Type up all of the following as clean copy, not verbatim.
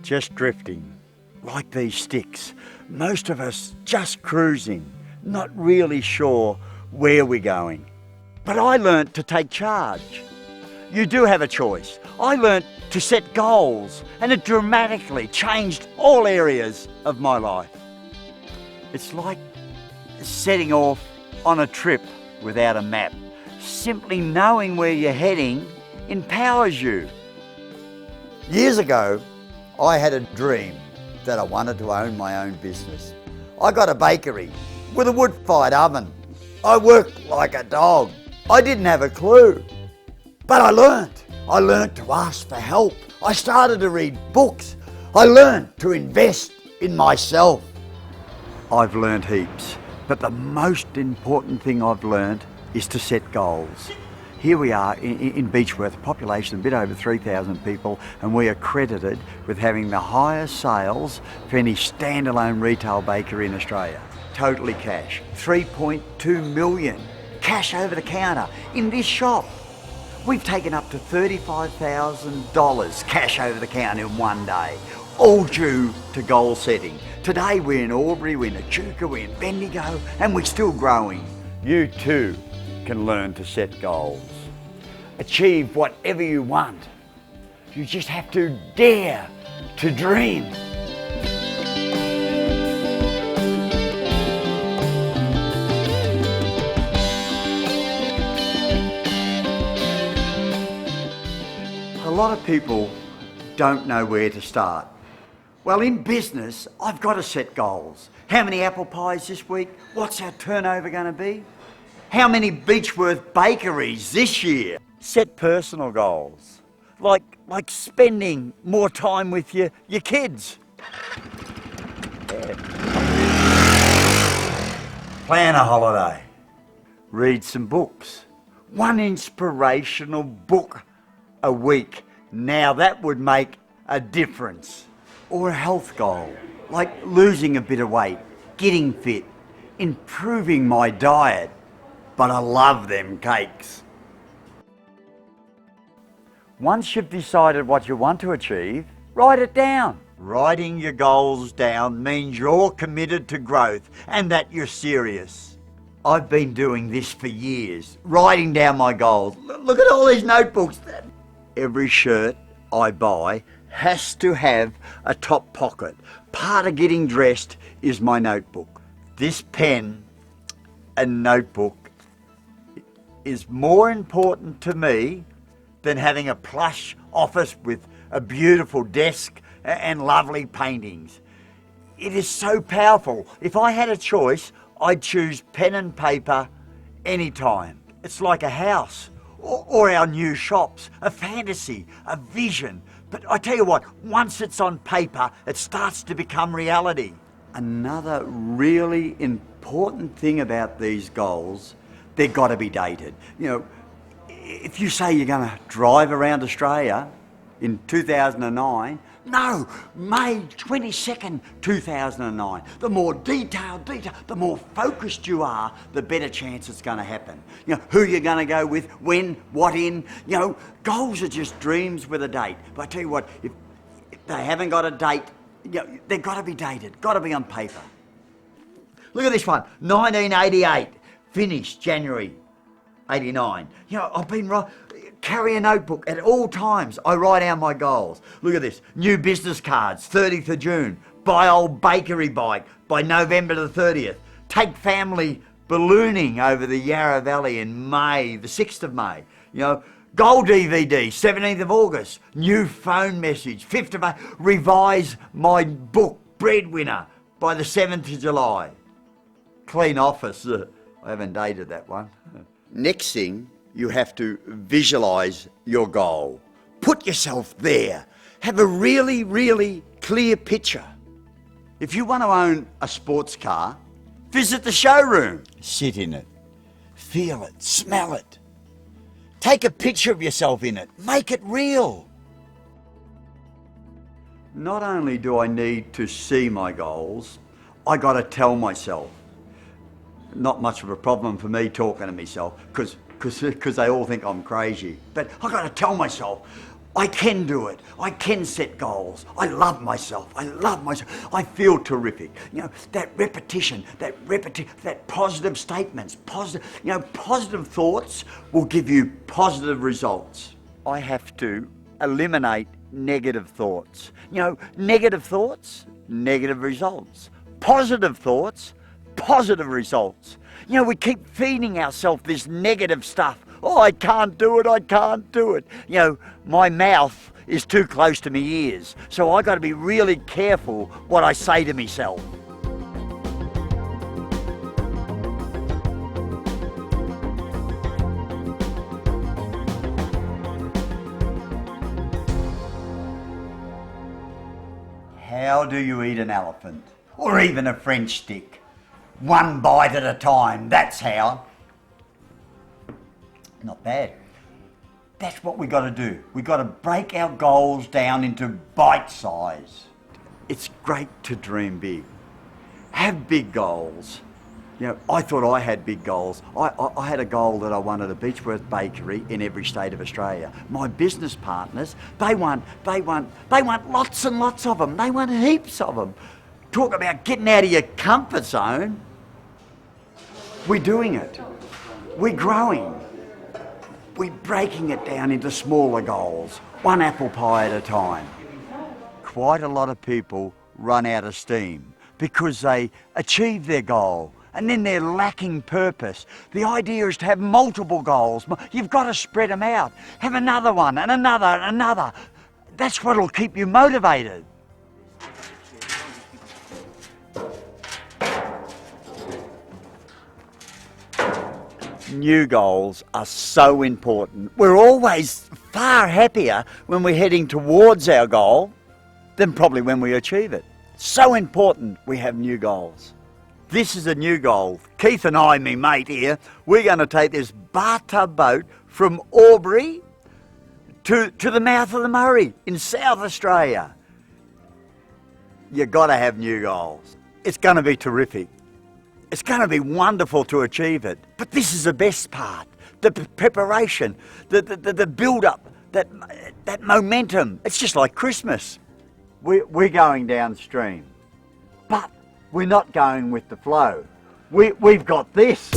just drifting, like these sticks. Most of us just cruising, not really sure where we're going. But I learnt to take charge. You do have a choice. I learnt to set goals, and it dramatically changed all areas of my life. It's like setting off on a trip without a map. Simply knowing where you're heading empowers you. Years ago, I had a dream that I wanted to own my own business. I got a bakery with a wood-fired oven. I worked like a dog. I didn't have a clue. But I learnt. I learnt to ask for help. I started to read books. I learnt to invest in myself. I've learnt heaps, but the most important thing I've learnt is to set goals. Here we are in Beechworth, a population a bit over 3,000 people, and we are credited with having the highest sales for any standalone retail bakery in Australia. Totally cash. 3.2 million cash over the counter in this shop. We've taken up to $35,000 cash over the counter in one day, all due to goal setting. Today we're in Albury, we're in Echuca, we're in Bendigo, and we're still growing. You too can learn to set goals. Achieve whatever you want. You just have to dare to dream. A lot of people don't know where to start. Well, in business, I've got to set goals. How many apple pies this week? What's our turnover going to be? How many Beechworth bakeries this year? Set personal goals, like spending more time with your kids. Plan a holiday. Read some books. One inspirational book a week. Now that would make a difference. Or a health goal, like losing a bit of weight, getting fit, improving my diet. But I love them cakes. Once you've decided what you want to achieve, write it down. Writing your goals down means you're committed to growth and that you're serious. I've been doing this for years, writing down my goals. Look at all these notebooks. Every shirt I buy has to have a top pocket. Part of getting dressed is my notebook. This pen and notebook is more important to me than having a plush office with a beautiful desk and lovely paintings. It is so powerful. If I had a choice, I'd choose pen and paper anytime. It's like a house or our new shops, a fantasy, a vision. But I tell you what, once it's on paper, it starts to become reality. Another really important thing about these goals, they've got to be dated. You know, if you say you're going to drive around Australia in 2009, no, May 22nd, 2009. The more detailed, the more focused you are, the better chance it's going to happen. You know, who you're going to go with, when, what in. You know, goals are just dreams with a date. But I tell you what, if they haven't got a date, you know, they've got to be dated, got to be on paper. Look at this one, 1988, finished January 89. You know, I've been right. Carry a notebook at all times. I write down my goals. Look at this. New business cards, 30th of June. Buy old bakery bike by November the 30th. Take family ballooning over the Yarra Valley in May, the 6th of May. You know, goal DVD, 17th of August. New phone message, 5th of May. Revise my book, Breadwinner, by the 7th of July. Clean office. I haven't dated that one. Next thing, you have to visualise your goal. Put yourself there. Have a really, really clear picture. If you want to own a sports car, visit the showroom. Sit in it. Feel it. Smell it. Take a picture of yourself in it. Make it real. Not only do I need to see my goals, I got to tell myself. Not much of a problem for me talking to myself, because they all think I'm crazy. But I've got to tell myself, I can do it. I can set goals. I love myself. I love myself. I feel terrific. You know, that repetition, that positive statements, positive thoughts will give you positive results. I have to eliminate negative thoughts. You know, negative thoughts, negative results. Positive thoughts, positive results. You know, we keep feeding ourselves this negative stuff. Oh, I can't do it, I can't do it. You know, my mouth is too close to my ears, so I got to be really careful what I say to myself. How do you eat an elephant? Or even a French stick? One bite at a time, that's how. Not bad. That's what we got to do. We got to break our goals down into bite size. It's great to dream big. Have big goals. You know, I thought I had big goals. I had a goal that I wanted a Beechworth bakery in every state of Australia. My business partners, they want lots and lots of them. They want heaps of them. Talk about getting out of your comfort zone. We're doing it. We're growing. We're breaking it down into smaller goals, one apple pie at a time. Quite a lot of people run out of steam because they achieve their goal and then they're lacking purpose. The idea is to have multiple goals. You've got to spread them out. Have another one and another and another. That's what'll keep you motivated. New goals are so important. We're always far happier when we're heading towards our goal than probably when we achieve it. So important we have new goals. This is a new goal. Keith and I, me mate here, we're going to take this bathtub boat from Albury to the mouth of the Murray in South Australia. You've got to have new goals. It's going to be terrific. It's going to be wonderful to achieve it. But this is the best part, the preparation, the build-up, that momentum. It's just like Christmas. We're going downstream, but we're not going with the flow. We've got this.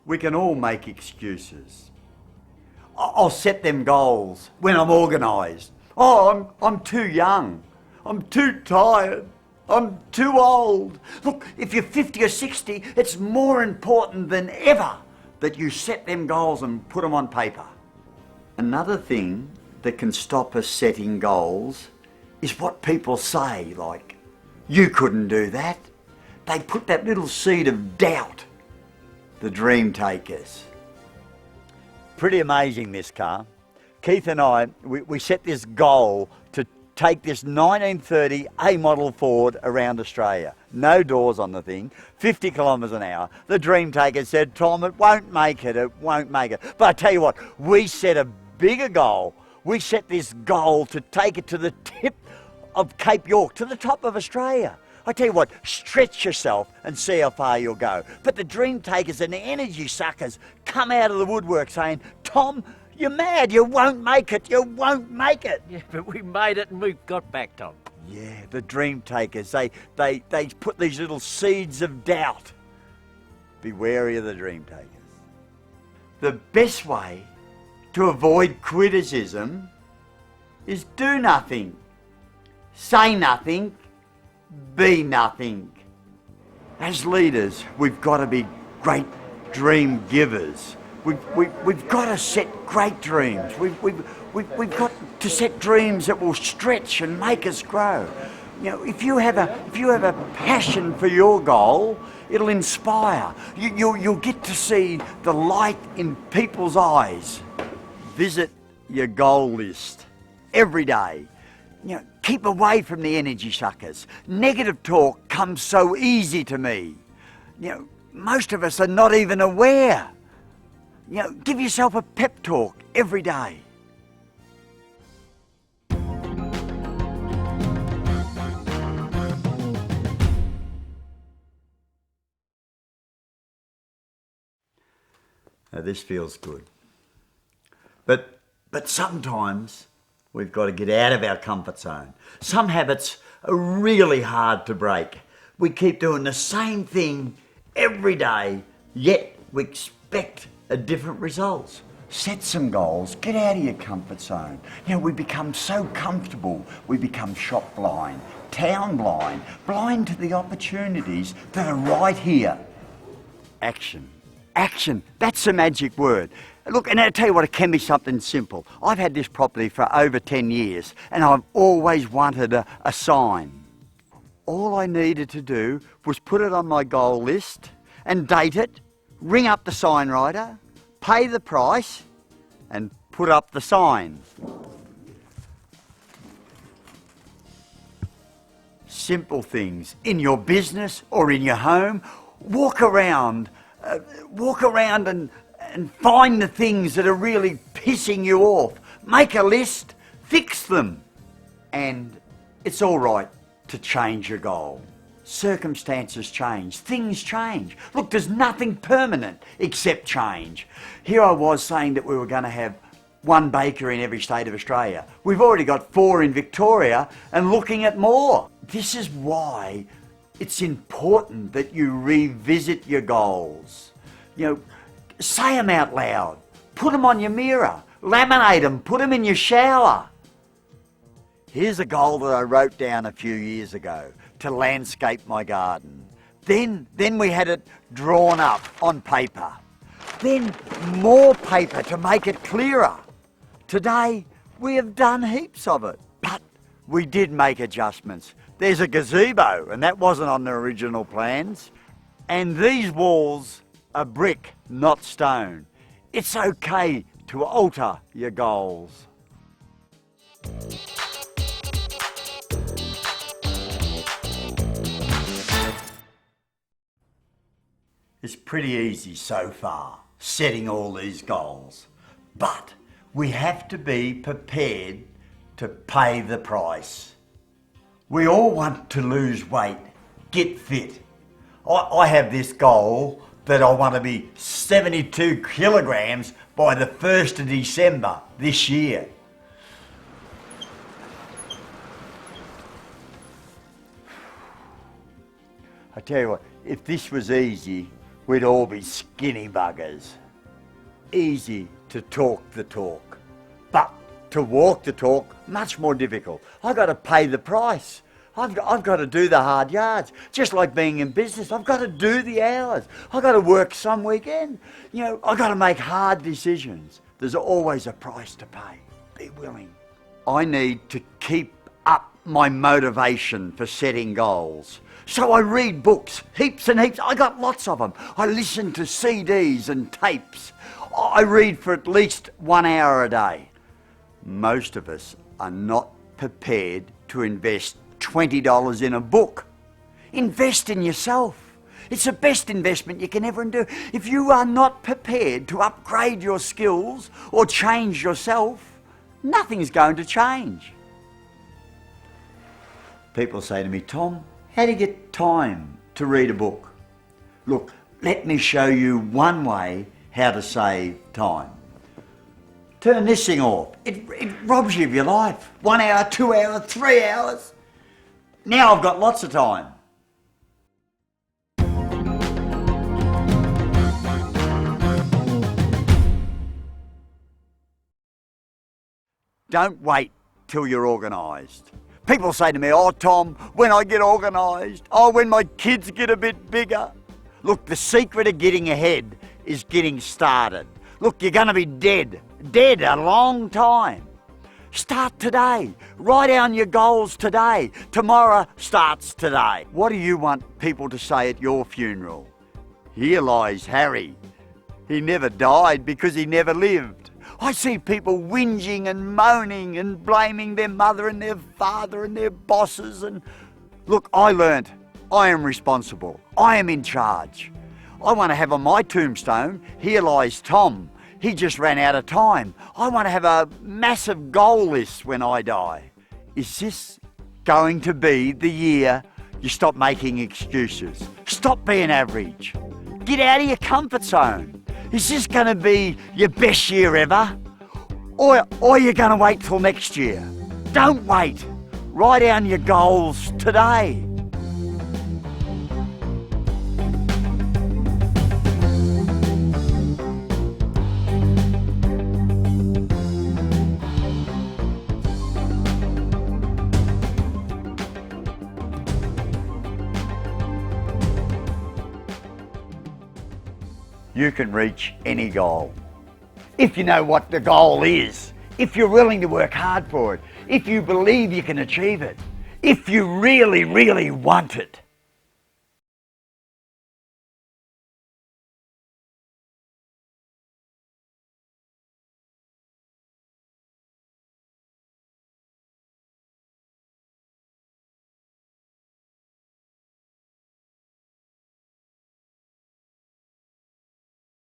We can all make excuses. I'll set them goals when I'm organised. Oh, I'm too young. I'm too tired. I'm too old. Look, if you're 50 or 60, it's more important than ever that you set them goals and put them on paper. Another thing that can stop us setting goals is what people say, like, you couldn't do that. They put that little seed of doubt. The dream takers. Pretty amazing, this car. Keith and I, we set this goal to take this 1930 A model Ford around Australia. No doors on the thing, 50 kilometres an hour. The dream taker said, Tom, it won't make it. But I tell you what, we set a bigger goal. We set this goal to take it to the tip of Cape York, to the top of Australia. I tell you what, stretch yourself and see how far you'll go. But the dream takers and the energy suckers come out of the woodwork saying, Tom, you're mad, you won't make it, you won't make it. Yeah, but we made it and we've got back, Tom. Yeah, the dream takers, they put these little seeds of doubt. Be wary of the dream takers. The best way to avoid criticism is do nothing, say nothing, be nothing. As leaders, we've got to be great dream givers. We've got to set great dreams. We've got to set dreams that will stretch and make us grow. You know, if you have a passion for your goal, it'll inspire. You'll get to see the light in people's eyes. Visit your goal list every day. You know, keep away from the energy suckers. Negative talk comes so easy to me. You know, most of us are not even aware. You know, give yourself a pep talk every day. Now this feels good. But sometimes we've got to get out of our comfort zone. Some habits are really hard to break. We keep doing the same thing every day, yet we expect a different results. Set some goals, get out of your comfort zone. You know, we become so comfortable, we become shop blind, town blind, blind to the opportunities that are right here. Action. Action, that's the magic word. Look, and I'll tell you what, it can be something simple. I've had this property for over 10 years and I've always wanted a sign. All I needed to do was put it on my goal list and date it, ring up the sign writer, pay the price and put up the sign. Simple things in your business or in your home. Walk around and find the things that are really pissing you off. Make a list, fix them. And it's all right to change your goal. Circumstances change, things change. Look, there's nothing permanent except change. Here I was saying that we were going to have one baker in every state of Australia. We've already got 4 in Victoria and looking at more. This is why it's important that you revisit your goals. You know, say them out loud, put them on your mirror, laminate them, put them in your shower. Here's a goal that I wrote down a few years ago, to landscape my garden. Then we had it drawn up on paper. Then more paper to make it clearer. Today we have done heaps of it, but we did make adjustments. There's a gazebo and that wasn't on the original plans. And these walls are brick, not stone. It's okay to alter your goals. It's pretty easy so far, setting all these goals. But we have to be prepared to pay the price. We all want to lose weight, get fit. I have this goal that I want to be 72 kilograms by the 1st of December this year. I tell you what, if this was easy, we'd all be skinny buggers. Easy to talk the talk, but to walk the talk, much more difficult. I've got to pay the price. I've got to do the hard yards. Just like being in business, I've got to do the hours. I've got to work some weekend. You know, I've got to make hard decisions. There's always a price to pay. Be willing. I need to keep up my motivation for setting goals. So I read books, heaps and heaps. I got lots of them. I listen to CDs and tapes. I read for at least 1 hour a day. Most of us are not prepared to invest $20 in a book. Invest in yourself. It's the best investment you can ever do. If you are not prepared to upgrade your skills or change yourself, nothing's going to change. People say to me, Tom, how do you get time to read a book? Look, let me show you one way how to save time. Turn this thing off. It robs you of your life. 1 hour, 2 hours, 3 hours. Now I've got lots of time. Don't wait till you're organised. People say to me, oh Tom, when I get organised, oh when my kids get a bit bigger. Look, the secret of getting ahead is getting started. Look, you're going to be dead a long time. Start today. Write down your goals today. Tomorrow starts today. What do you want people to say at your funeral? Here lies Harry. He never died because he never lived. I see people whinging and moaning and blaming their mother and their father and their bosses. And look, I learnt I am responsible. I am in charge. I want to have on my tombstone, here lies Tom. He just ran out of time. I want to have a massive goal list when I die. Is this going to be the year you stop making excuses? Stop being average. Get out of your comfort zone. Is this going to be your best year ever? Or are you going to wait till next year? Don't wait. Write down your goals today. You can reach any goal. If you know what the goal is, if you're willing to work hard for it, if you believe you can achieve it, if you really, really want it.